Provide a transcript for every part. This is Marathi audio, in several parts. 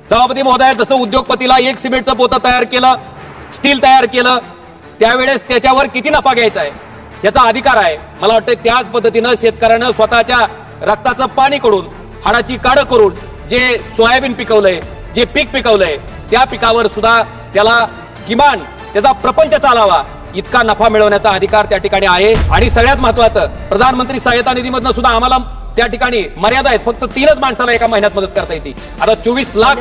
सभापती महोदय, जसं उद्योगपतीला एक सिमेंटचं पोतं तयार केलं, स्टील तयार केलं, त्यावेळेस त्याच्यावर किती नफा घ्यायचा आहे याचा अधिकार आहे. मला वाटतं त्याच पद्धतीनं शेतकऱ्यानं स्वतःच्या रक्ताचं पाणी करून, हाडाची काढं करून जे सोयाबीन पिकवलंय, जे पीक पिकवलंय, त्या पिकावर सुद्धा त्याला किमान त्याचा प्रपंच चालावा इतका नफा मिळवण्याचा अधिकार त्या ठिकाणी आहे. आणि सगळ्यात महत्वाचं, प्रधानमंत्री सहायता निधीमधनं सुद्धा आम्हाला त्या ठिकाणी मर्यादा आहेत. फक्त 3च माणसाला एका महिन्यात मदत करता येते. आता 24 लाख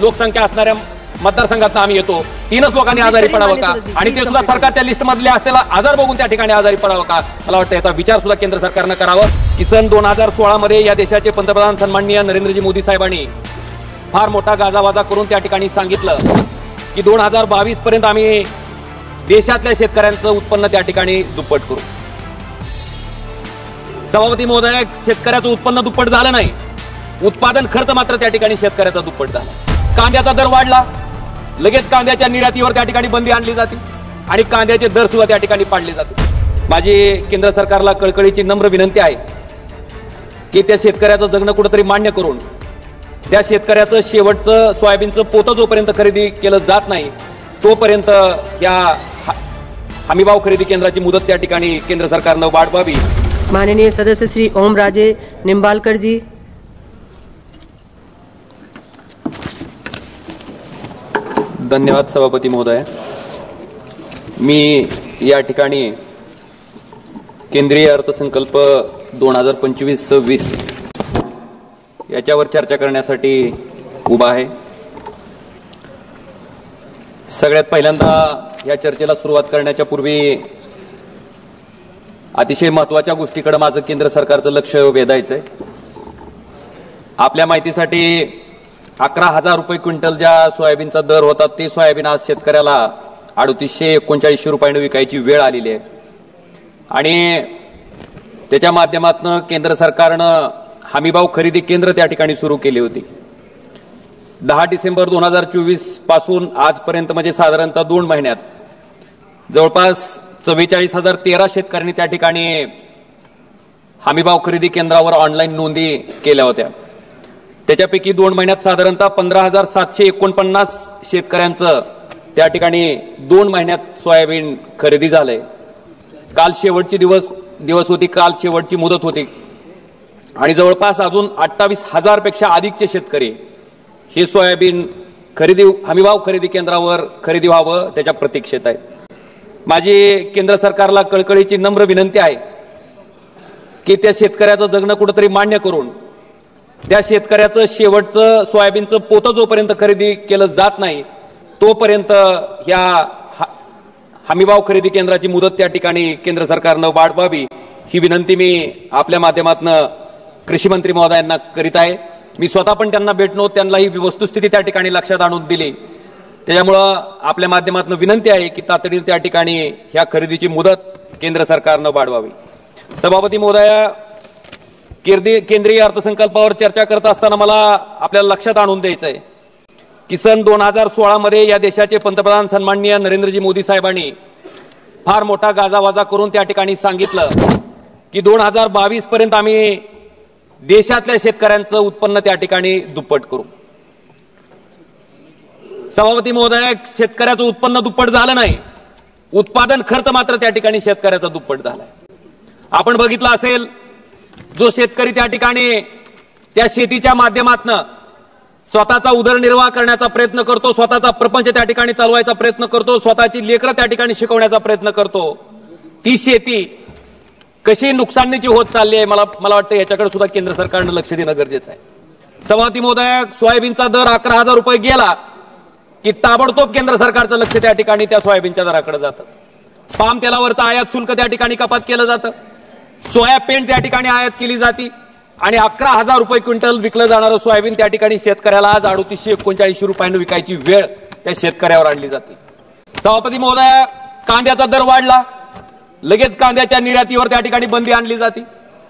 लोकसंख्या असणाऱ्या मतदारसंघात आम्ही येतो. 3च लोकांनी आजारी पडावं का? आणि ते सुद्धा सरकारच्या लिस्ट मधले असलेला आजार बघून त्या ठिकाणी आजारी पडावं का? मला वाटतं याचा विचार सुद्धा केंद्र सरकारनं करावा. की सन 2016 मध्ये या देशाचे पंतप्रधान सन्माननीय नरेंद्रजी मोदी साहेबांनी फार मोठा गाजावाजा करून त्या ठिकाणी सांगितलं की 2022 पर्यंत आम्ही देशातल्या शेतकऱ्यांचं उत्पन्न त्या ठिकाणी दुप्पट करू. सभापती महोदय, शेतकऱ्याचं उत्पन्न दुप्पट झालं नाही, उत्पादन खर्च मात्र त्या ठिकाणी शेतकऱ्याचा दुप्पट झाला. कांद्याचा दर वाढला, लगेच कांद्याच्या निर्यातीवर त्या ठिकाणी बंदी आणली जाते आणि कांद्याचे दर सुद्धा त्या ठिकाणी पाडले जाते. माझी केंद्र सरकारला कळकळीची नम्र विनंती आहे की त्या शेतकऱ्याचं जगणं कुठेतरी मान्य करून त्या शेतकऱ्याचं शेवटचं सोयाबीनचं पोतं जोपर्यंत खरेदी केलं जात नाही तोपर्यंत या हमीभाव खरेदी केंद्राची मुदत त्या ठिकाणी केंद्र सरकारनं वाढवावी. माननीय सदस्य श्री ओम राजे निंबाळकर जी. धन्यवाद सभापती महोदय. मी या ठिकाणी केंद्रीय अर्थसंकल्प 2025-26 याच्यावर चर्चा करण्यासाठी उभा आहे. सगळ्यात पहिल्यांदा या चर्चेला सुरुवात करण्याच्या पूर्वी अतिशय महत्वाच्या गोष्टीकडे माझं केंद्र सरकारचं लक्ष वेधायचंय. आपल्या माहितीसाठी 11,000 रुपये क्विंटल ज्या सोयाबीनचा दर होता ते सोयाबीन आज शेतकऱ्याला 3839 रुपयाने विकायची वेळ आलेली आहे. आणि त्याच्या माध्यमातून केंद्र सरकारनं हमीभाव खरेदी केंद्र त्या ठिकाणी सुरू केली होती. 10 डिसेंबर 2024 पासून आजपर्यंत म्हणजे साधारणतः 2 महिन्यात जवळपास 44,013 शेतकऱ्यांनी त्या ठिकाणी हमीभाव खरेदी केंद्रावर ऑनलाईन नोंदी केल्या होत्या. त्याच्यापैकी 2 महिन्यात साधारणतः 15,749 शेतकऱ्यांचं त्या ठिकाणी 2 महिन्यात सोयाबीन खरेदी झालंय. काल शेवटची दिवस होती, काल शेवटची मुदत होती आणि जवळपास अजून 28,000 पेक्षा अधिकचे शेतकरी हे सोयाबीन हमीभाव खरेदी केंद्रावर खरेदी व्हावं त्याच्या प्रतीक्षेत आहेत. माझी केंद्र सरकारला कळकळीची नम्र विनंती आहे की त्या शेतकऱ्याचं जगणं कुठेतरी मान्य करून त्या शेतकऱ्याचं शेवटचं सोयाबीनचं पोतं जोपर्यंत खरेदी केलं जात नाही तोपर्यंत या हमीभाव खरेदी केंद्राची मुदत त्या ठिकाणी केंद्र सरकारनं वाढवावी ही विनंती मी आपल्या माध्यमातून कृषी मंत्री महोदयांना करीत आहे. मी स्वतः पण त्यांना भेटलो, त्यांना ही वस्तुस्थिती त्या ठिकाणी लक्षात आणून दिली. त्याच्यामुळं आपल्या माध्यमातून विनंती आहे की तातडीने त्या ठिकाणी ह्या खरेदीची मुदत केंद्र सरकारनं वाढवावी. सभापती महोदया, केंद्रीय अर्थसंकल्पावर चर्चा करत असताना मला आपल्याला लक्षात आणून द्यायचंय की सन 2016 मध्ये या देशाचे पंतप्रधान सन्माननीय नरेंद्रजी मोदी साहेबांनी फार मोठा गाजावाजा करून त्या ठिकाणी सांगितलं की 2022 पर्यंत आम्ही देशातल्या शेतकऱ्यांचं उत्पन्न त्या ठिकाणी दुप्पट करू. सभापती महोदय, शेतकऱ्याचं उत्पन्न दुप्पट झालं नाही, उत्पादन खर्च मात्र त्या ठिकाणी शेतकऱ्याचा दुप्पट झालाय. आपण बघितलं असेल, जो शेतकरी त्या ठिकाणी त्या शेतीच्या माध्यमातून स्वतःचा उदरनिर्वाह करण्याचा प्रयत्न करतो, स्वतःचा प्रपंच त्या ठिकाणी चालवायचा प्रयत्न करतो, स्वतःची लेकरं त्या ठिकाणी शिकवण्याचा प्रयत्न करतो, ती शेती कशी नुकसानीची होत चालली आहे मला वाटतं याच्याकडे सुद्धा केंद्र सरकारनं लक्ष देणं गरजेचं आहे. सभापती महोदय, सोयाबीनचा दर 11,000 रुपये गेला की ताबडतोब केंद्र सरकारचं लक्ष त्या ठिकाणी त्या सोयाबीनच्या दराकडे जातं. पाम तेलावरचं आयात शुल्क त्या ठिकाणी कपात केलं जातं, सोया पेंट त्या ठिकाणी आयात केली जाते आणि 11,000 रुपये क्विंटल विकलं जाणारं सोयाबीन त्या ठिकाणी शेतकऱ्याला आज 3839 रुपयाने विकायची वेळ त्या शेतकऱ्यावर आणली जाते. सभापती महोदय, कांद्याचा दर वाढला, लगेच कांद्याच्या निर्यातीवर त्या ठिकाणी बंदी आणली जाते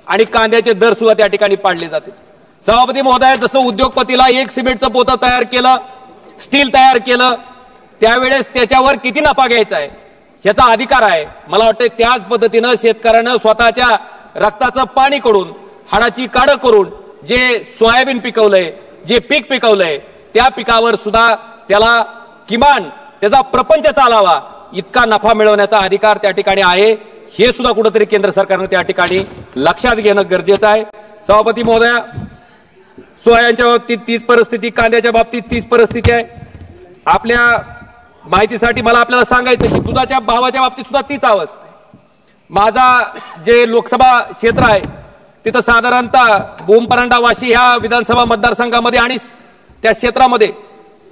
आणि कांद्याचे दर सुद्धा त्या ठिकाणी पाडले जाते. सभापती महोदय, जसं उद्योगपतीला एक सिमेंटचं पोतं तयार केलं, स्टील तयार केलं, त्यावेळेस त्याच्यावर किती नफा घ्यायचा आहे याचा अधिकार आहे. मला वाटतं त्याच पद्धतीनं शेतकऱ्यानं स्वतःच्या रक्ताचं पाणी करून, हाडाची काढं करून जे सोयाबीन पिकवलंय, जे पीक पिकवलंय, त्या पिकावर सुद्धा त्याला किमान त्याचा प्रपंच चालावा इतका नफा मिळवण्याचा अधिकार त्या ठिकाणी आहे, हे सुद्धा कुठेतरी केंद्र सरकारने त्या ठिकाणी लक्षात घेणं गरजेचं आहे. सभापती महोदया, सोयाच्या बाबतीत तीच परिस्थिती, कांद्याच्या बाबतीत तीच परिस्थिती आहे. आपल्या माहितीसाठी मला आपल्याला सांगायचं की दुधाच्या भावाच्या बाबतीत सुद्धा तीच अवस्था आहे. माझा जे लोकसभा क्षेत्र आहे तिथं साधारणतः बोमपरांडा वाशी ह्या विधानसभा मतदारसंघामध्ये आणि त्या क्षेत्रामध्ये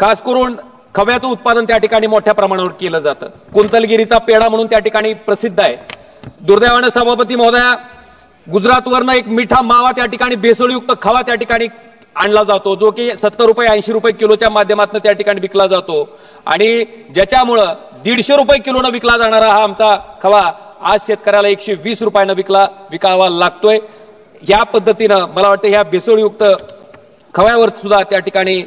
खास करून खव्याचं उत्पादन त्या ठिकाणी मोठ्या प्रमाणावर केलं जातं. कुंतलगिरीचा पेढा म्हणून त्या ठिकाणी प्रसिद्ध आहे. दुर्दैवानं सभापती महोदया, गुजरातवरनं एक मिठा मावा त्या ठिकाणी भेसळयुक्त खवा त्या ठिकाणी आणला जातो, जो की 70 रुपये 80 रुपये किलोच्या माध्यमातून त्या ठिकाणी विकला जातो आणि ज्याच्यामुळं 150 रुपये किलोनं विकला जाणारा हा आमचा खवा आज शेतकऱ्याला 120 रुपयानं विकावा लागतोय. या पद्धतीनं मला वाटतं ह्या भेसळयुक्त खव्यावर सुद्धा त्या ठिकाणी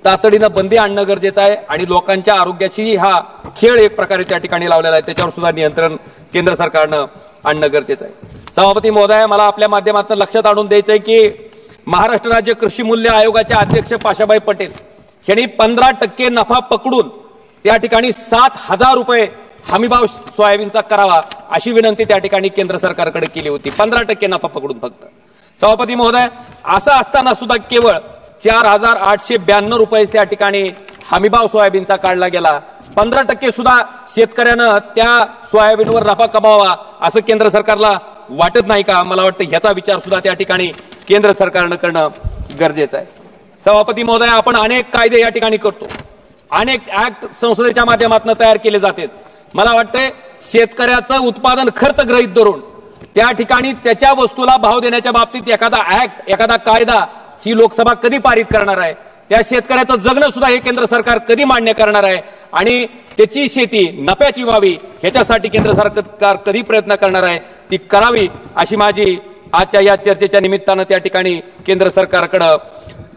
तातडीनं बंदी आणणं गरजेचं आहे आणि लोकांच्या आरोग्याशी हा खेळ एक प्रकारे त्या ठिकाणी लावलेला आहे, त्याच्यावर सुद्धा नियंत्रण केंद्र सरकारनं आणणं गरजेचं आहे. सभापती महोदया, मला आपल्या माध्यमातून लक्षात आणून द्यायचंय की महाराष्ट्र राज्य कृषी मूल्य आयोगाचे अध्यक्ष पाशाबाई पटेल यांनी 15% नफा पकडून त्या ठिकाणी 7,000 रुपये हमीभाव सोयाबीनचा करावा अशी विनंती त्या ठिकाणी केंद्र सरकारकडे केली होती. 15% नफा पकडून फक्त. सभापती महोदय, असं असताना सुद्धा केवळ 4,892 रुपये त्या ठिकाणी हमीभाव सोयाबीनचा काढला गेला. 15% सुद्धा शेतकऱ्यानं त्या सोयाबीनवर नफा कमावा असं केंद्र सरकारला वाटत नाही का? मला वाटतं ह्याचा विचार सुद्धा त्या ठिकाणी केंद्र सरकारनं करणं गरजेचं आहे. सभापती महोदय, आपण अनेक कायदे या ठिकाणी करतो, अनेक ऍक्ट संसदेच्या माध्यमातून तयार केले जातात. मला वाटतंय शेतकऱ्याचं उत्पादन खर्च गृहीत धरून त्या ठिकाणी त्याच्या वस्तूला भाव देण्याच्या बाबतीत एखादा ऍक्ट, एखादा कायदा ही लोकसभा कधी पारित करणार आहे? त्या शेतकऱ्याचं जगणं सुद्धा हे केंद्र सरकार कधी मान्य करणार आहे आणि त्याची शेती नफ्याची व्हावी ह्याच्यासाठी केंद्र सरकार कधी प्रयत्न करणार आहे? ती करावी अशी माझी आजच्या या चर्चेच्या निमित्तानं त्या ठिकाणी केंद्र सरकारकडे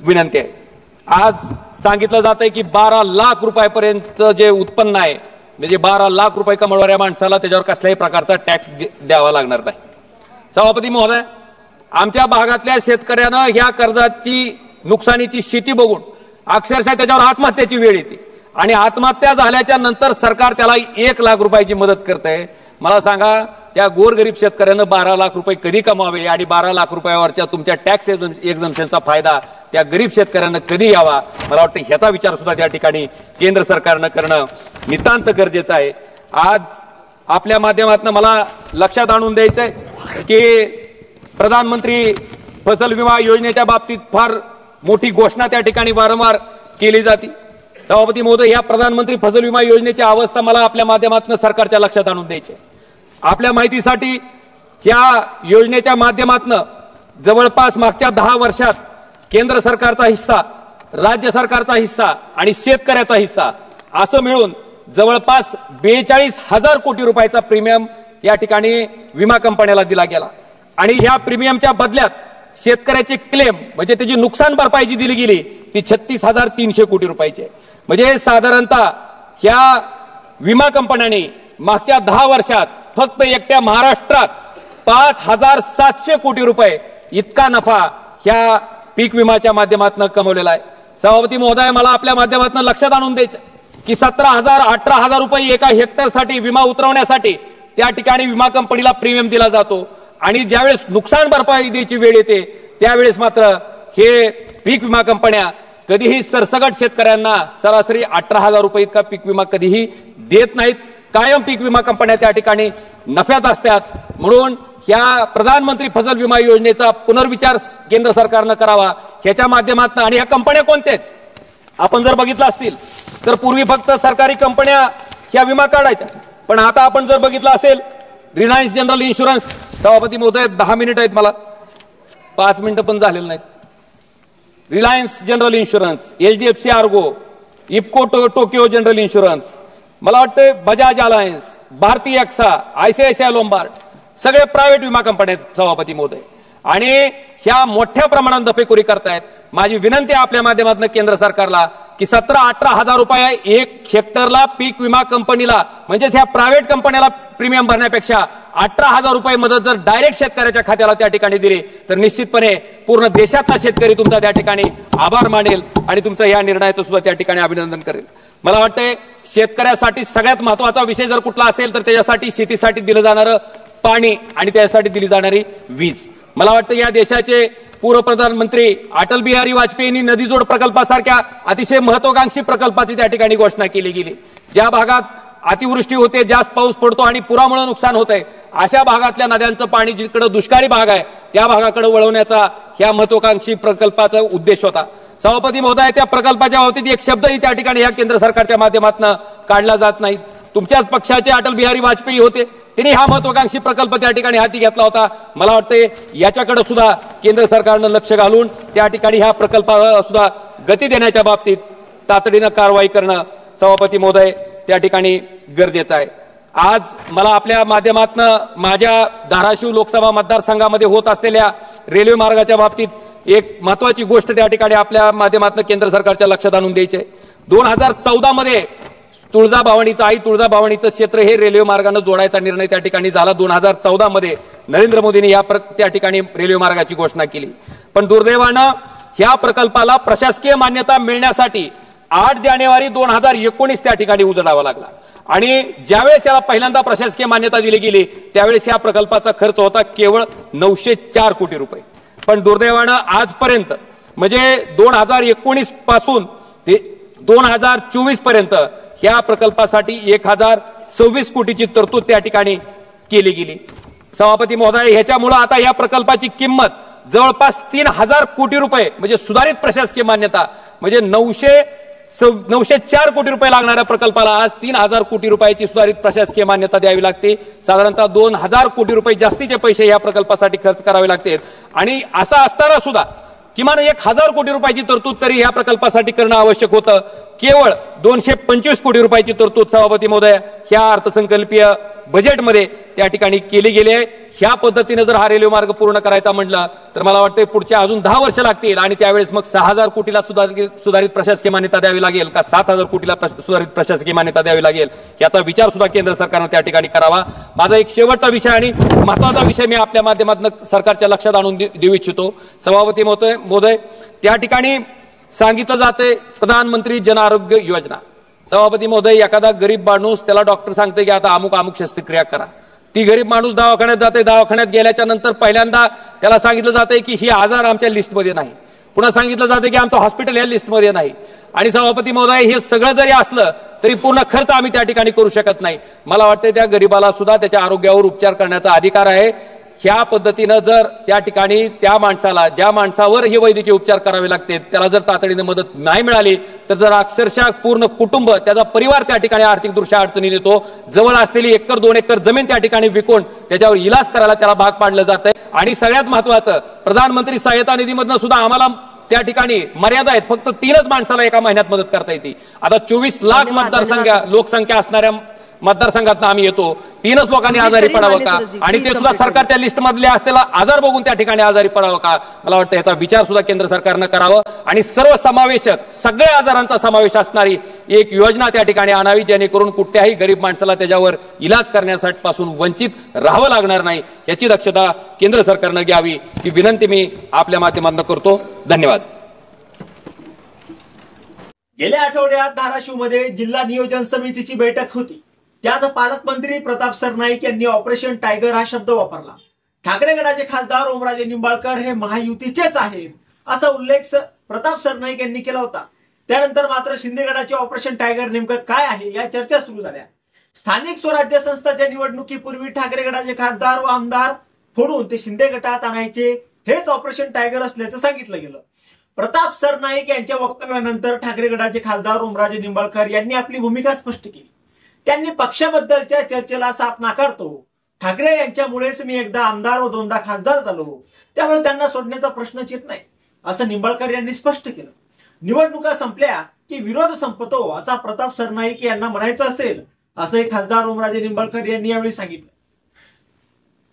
विनंती आहे. आज सांगितलं जातंय की 12 लाख रुपयापर्यंत जे उत्पन्न आहे, म्हणजे 12 लाख रुपये कमवणाऱ्या माणसाला त्याच्यावर कसल्याही प्रकारचा टॅक्स द्यावा लागणार नाही. सभापती महोदय, आमच्या भागातल्या शेतकऱ्यानं ह्या कर्जाची नुकसानीची शेती बघून अक्षरशः त्याच्यावर आत्महत्येची वेळ येते आणि आत्महत्या झाल्याच्या नंतर सरकार त्याला 1 लाख रुपयाची मदत करतंय. मला सांगा, त्या गोरगरीब शेतकऱ्यानं 12 लाख रुपये कधी कमावे आणि 12 लाख रुपयावरच्या तुमच्या टॅक्स एक्झम्पशनचा फायदा त्या गरीब शेतकऱ्यांना कधी यावा? मला वाटतं ह्याचा विचार सुद्धा त्या ठिकाणी केंद्र सरकारनं करणं नितांत गरजेचं आहे. आज आपल्या माध्यमातून मला लक्षात आणून द्यायचंय की प्रधानमंत्री फसल विमा योजनेच्या बाबतीत फार मोठी घोषणा त्या ठिकाणी वारंवार केली जाते. सभापती महोदय, या प्रधानमंत्री फसल विमा योजनेची अवस्था मला आपल्या माध्यमातून सरकारच्या लक्षात आणून द्यायची. आपल्या माहितीसाठी या योजनेच्या माध्यमातून जवळपास मागच्या 10 वर्षात केंद्र सरकारचा हिस्सा, राज्य सरकारचा हिस्सा आणि शेतकऱ्याचा हिस्सा असं मिळून जवळपास 42,000 कोटी रुपयाचा प्रीमियम या ठिकाणी विमा कंपन्याला दिला गेला आणि ह्या प्रीमियमच्या बदल्यात शेतकऱ्याची क्लेम म्हणजे त्याची नुकसान भरपाई जी दिली गेली ती 36,300 कोटी रुपयाची आहे. म्हणजे साधारणतः ह्या विमा कंपन्यांनी मागच्या 10 वर्षात फक्त एकट्या महाराष्ट्रात 5,700 कोटी रुपये इतका नफा ह्या पीक विमाच्या माध्यमातून कमवलेला आहे. सभापती महोदय, मला आपल्या माध्यमातून लक्षात आणून द्यायचं की 17,000 18,000 रुपये एका हेक्टरसाठी विमा उतरवण्यासाठी त्या ठिकाणी विमा कंपनीला प्रीमियम दिला जातो आणि ज्यावेळेस नुकसान भरपाई द्यायची वेळ येते त्यावेळेस मात्र हे पीक विमा कंपन्या कधीही सरसगट शेतकऱ्यांना सरासरी 18,000 रुपये इतका पीक विमा कधीही देत नाहीत. कायम पीक विमा कंपन्या त्या ठिकाणी नफ्यात असतात. म्हणून ह्या प्रधानमंत्री फसल विमा योजनेचा पुनर्विचार केंद्र सरकारनं करावा ह्याच्या माध्यमातून. आणि ह्या कंपन्या कोणत्या आहेत? आपण जर बघितलं असतील तर पूर्वी फक्त सरकारी कंपन्या ह्या विमा काढायच्या, पण आता आपण जर बघितलं असेल रिलायन्स जनरल इन्शुरन्स. सभापती महोदय, 10 मिनिट आहेत, मला 5 मिनिटं पण झालेलं नाहीत. Reliance general insurance, HDFC Ergo, IFFCO Tokyo general insurance, मला वाटतं बजाज अलायन्स, भारती एक्सा, ICICI लोंबार्ड, सगळे प्रायव्हेट विमा कंपन्या आहेत सभापती महोदय आणि ह्या मोठ्या प्रमाणात दफेखोरी करतायत. माझी विनंती आहे आपल्या माध्यमातून केंद्र सरकारला की 17-18 हजार रुपये 1 हेक्टरला पीक विमा कंपनीला म्हणजेच ह्या प्रायव्हेट कंपन्याला प्रीमियम भरण्यापेक्षा 18,000 रुपये मदत जर डायरेक्ट शेतकऱ्याच्या खात्याला त्या ठिकाणी दिली तर निश्चितपणे पूर्ण देशातला शेतकरी तुमचा त्या ठिकाणी आभार मानेल आणि तुमचं या निर्णयाचं सुद्धा त्या ठिकाणी अभिनंदन करेल. मला वाटतंय शेतकऱ्यासाठी सगळ्यात महत्वाचा विषय जर कुठला असेल तर त्याच्यासाठी शेतीसाठी दिलं जाणारं पाणी आणि त्यासाठी दिली जाणारी वीज. मला वाटतं या देशाचे पूर्व प्रधानमंत्री अटल बिहारी वाजपेयींनी नदीजोड प्रकल्पासारख्या अतिशय महत्वाकांक्षी प्रकल्पाची त्या ठिकाणी घोषणा केली गेली. ज्या भागात अतिवृष्टी होते, जास्त पाऊस पडतो आणि पुरामुळे नुकसान होत आहे, अशा भागातल्या नद्यांचं पाणी जिकडे दुष्काळी भाग आहे त्या भागाकडे वळवण्याचा ह्या महत्वाकांक्षी प्रकल्पाचा उद्देश होता. सभापती महोदय, त्या प्रकल्पाच्या बाबतीत एक शब्दही त्या ठिकाणी या केंद्र सरकारच्या माध्यमातून काढला जात नाही. तुमच्याच पक्षाचे अटल बिहारी वाजपेयी होते, त्यांनी हा महत्वाकांक्षी प्रकल्प त्या ठिकाणी हाती घेतला होता. मला वाटते याच्याकडे सुद्धा केंद्र सरकारनं लक्ष घालून त्या ठिकाणी ह्या प्रकल्पाला सुद्धा गती देण्याच्या बाबतीत तातडीनं कारवाई करणं सभापती महोदय त्या ठिकाणी गरजेचं आहे. आज मला आपल्या माध्यमातून माझ्या धाराशिव लोकसभा मतदारसंघामध्ये होत असलेल्या रेल्वे मार्गाच्या बाबतीत एक महत्वाची गोष्ट त्या ठिकाणी आपल्या माध्यमातून केंद्र सरकारच्या लक्षात आणून द्यायची आहे. 2014 मध्ये आई तुळजाभवानीचं क्षेत्र हे रेल्वे मार्गाने जोडायचा निर्णय त्या ठिकाणी झाला. 2014 मध्ये नरेंद्र मोदींनी त्या ठिकाणी रेल्वे मार्गाची घोषणा केली. पण दुर्दैवानं ह्या प्रकल्पाला प्रशासकीय मान्यता मिळण्यासाठी 8 जानेवारी 2019 त्या ठिकाणी उजडावा लागला आणि ज्यावेळेस याला पहिल्यांदा प्रशासकीय मान्यता दिली गेली त्यावेळेस या प्रकल्पाचा खर्च होता केवळ 904 कोटी रुपये. पण दुर्दैवानं आजपर्यंत म्हणजे 2019 पासून ते 2024 पर्यंत ह्या प्रकल्पासाठी 1026 कोटीची तरतूद त्या ठिकाणी केली गेली. सभापती महोदय, ह्याच्यामुळे आता या प्रकल्पाची किंमत जवळपास 3,000 कोटी रुपये म्हणजे सुधारित प्रशासकीय मान्यता म्हणजे 904 कोटी रुपये लागणाऱ्या प्रकल्पाला आज 3,000 कोटी रुपयाची सुधारित प्रशासकीय मान्यता द्यावी लागते. साधारणतः 2,000 कोटी रुपये जास्तीचे पैसे या प्रकल्पासाठी खर्च करावे लागतात. आणि असं असताना सुद्धा किमान 1,000 कोटी रुपयाची तरतूद तरी या प्रकल्पासाठी करणं आवश्यक होतं. केवळ 225 कोटी रुपयाची तरतूद सभापती महोदय ह्या अर्थसंकल्पीय बजेटमध्ये त्या ठिकाणी केली गेली आहे. ह्या पद्धतीने जर हा रेल्वे मार्ग पूर्ण करायचा म्हटलं तर मला वाटतं पुढच्या अजून 10 वर्ष लागतील आणि त्यावेळेस मग 6,000 कोटीला सुधारित प्रशासकीय मान्यता द्यावी लागेल का 7,000 कोटीला सुधारित प्रशासकीय मान्यता द्यावी लागेल याचा विचार सुद्धा केंद्र सरकारनं त्या ठिकाणी करावा. माझा एक शेवटचा विषय आणि महत्वाचा विषय मी आपल्या माध्यमातून सरकारच्या लक्षात आणून देऊ इच्छितो. सभापती महोदय, त्या ठिकाणी सांगितलं जाते प्रधानमंत्री जन आरोग्य योजना. सभापती महोदय, एखादा गरीब माणूस त्याला डॉक्टर सांगते की आता अमुक शस्त्रक्रिया करा. ती गरीब माणूस दवाखान्यात जाते, दवाखान्यात गेल्याच्या नंतर पहिल्यांदा त्याला सांगितलं जाते की ही आजार आमच्या लिस्टमध्ये नाही, पुन्हा सांगितलं जाते की आमचं हॉस्पिटल या लिस्टमध्ये नाही. आणि सभापती महोदय, हे सगळं जरी असलं तरी पूर्ण खर्च आम्ही त्या ठिकाणी करू शकत नाही. मला वाटतं त्या गरीबाला सुद्धा त्याच्या आरोग्यावर उपचार करण्याचा अधिकार आहे. ह्या पद्धतीनं जर त्या ठिकाणी त्या माणसाला ज्या माणसावर हे वैद्यकीय उपचार करावे लागते त्याला जर तातडीने मदत नाही मिळाली तर जर अक्षरशः पूर्ण कुटुंब त्याचा परिवार त्या ठिकाणी आर्थिकदृष्ट्या अडचणीत येतो. जवळ असलेली 1 एकर 2 एकर जमीन त्या ठिकाणी विकून त्याच्यावर इलाज करायला त्याला भाग पाडलं जात आहे. आणि सगळ्यात महत्वाचं, प्रधानमंत्री सहायता निधीमधनं सुद्धा आम्हाला त्या ठिकाणी मर्यादा आहेत. फक्त 3च माणसाला एका महिन्यात मदत करता येते. आता 24 लाख लोकसंख्या असणाऱ्या मतदारसंघात आम्ही येतो. 3च लोकांनी आजारी पडावं का आणि ते सुद्धा सरकारच्या लिस्ट मधले असलेला आजार बघून त्या ठिकाणी आजारी पडावं का? मला वाटतं याचा विचार सुद्धा केंद्र सरकारनं करावं आणि सर्वसमावेशक सगळ्या आजारांचा समावेश असणारी एक योजना त्या ठिकाणी आणावी जेणेकरून कुठल्याही गरीब माणसाला त्याच्यावर इलाज करण्यासाठी पासून वंचित राहावं लागणार नाही. याची दक्षता केंद्र सरकारनं घ्यावी ही विनंती मी आपल्या माध्यमातून करतो. धन्यवाद. गेल्या आठवड्यात धाराशिवमध्ये जिल्हा नियोजन समितीची बैठक होती. त्यात पालकमंत्री प्रताप सरनाईक यांनी ऑपरेशन टायगर हा शब्द वापरला. ठाकरे गटाचे खासदार ओमराजे निंबाळकर हे महायुतीचेच आहेत असा उल्लेख प्रताप सरनाईक यांनी केला होता. त्यानंतर मात्र शिंदे गटाचे ऑपरेशन टायगर नेमकं काय आहे या चर्चा सुरू झाल्या. स्थानिक स्वराज्य संस्थांच्या निवडणुकीपूर्वी ठाकरे गटाचे खासदार व आमदार फोडून ते शिंदे गटात आणायचे हेच ऑपरेशन टायगर असल्याचं सांगितलं गेलं. प्रताप सरनाईक यांच्या वक्तव्यानंतर ठाकरे गटाचे खासदार ओमराजे निंबाळकर यांनी आपली भूमिका स्पष्ट केली. त्यांनी पक्षाबद्दलच्या चर्चेला साफ नाकारतो. ठाकरे यांच्यामुळेच मी एकदा आमदार व 2दा खासदार झालो, त्यामुळे त्यांना सोडण्याचा प्रश्नच येत नाही असं निंबाळकर यांनी स्पष्ट केलं. निवडणुका संपल्या की विरोध संपतो असा प्रताप सरनाईक यांना म्हणायचं असेल असंही खासदार ओमराजे निंबाळकर यांनी यावेळी सांगितलं.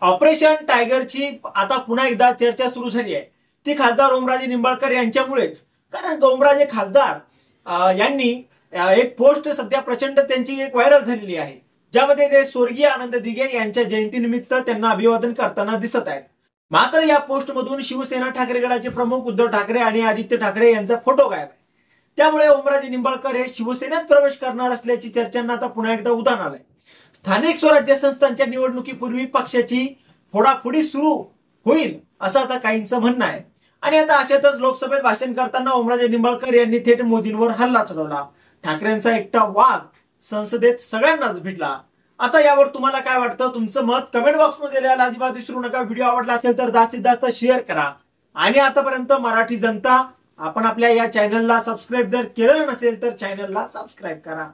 ऑपरेशन टायगरची आता पुन्हा एकदा चर्चा सुरू झाली आहे. ती खासदार ओमराजे निंबाळकर यांच्यामुळेच, कारण ओमराजे खासदार यांनी एक पोस्ट सध्या प्रचंड त्यांची एक व्हायरल झालेली आहे. ज्यामध्ये ते स्वर्गीय आनंद दिघे यांच्या जयंतीनिमित्त त्यांना अभिवादन करताना दिसत आहेत। मात्र या पोस्टमधून शिवसेना ठाकरे गटाचे प्रमुख उद्धव ठाकरे आणि आदित्य ठाकरे यांचा फोटो गायब आहे। त्यामुळे ओमराजे निंबाळकर हे शिवसेनेत प्रवेश करणार असल्याची चर्चांना आता पुन्हा एकदा उधाण आलंय। स्थानिक स्वराज्य संस्थांच्या निवडणुकीपूर्वी पक्षाची फोडाफोडी सुरू होईल असं आता काहींचं म्हणणं आहे। आणि आता अशातच लोकसभेत भाषण करताना ओमराजे निंबाळकर यांनी थेट मोदींवर हल्ला चढवला। ठाकरेंचा एकटा वाघ संसदेत सगळ्यांनाच भेटला। आता यावर तुम्हाला काय वाटतं? तुमचं मत कमेंट बॉक्स मध्ये लिहायला अजिबात विसरू नका। व्हिडिओ आवडला असेल तर जास्तीत जास्त शेअर करा आणि आतापर्यंत मराठी जनता आपण आपल्या या चॅनलला सबस्क्राईब जर केलेलं नसेल तर चॅनलला सबस्क्राईब करा।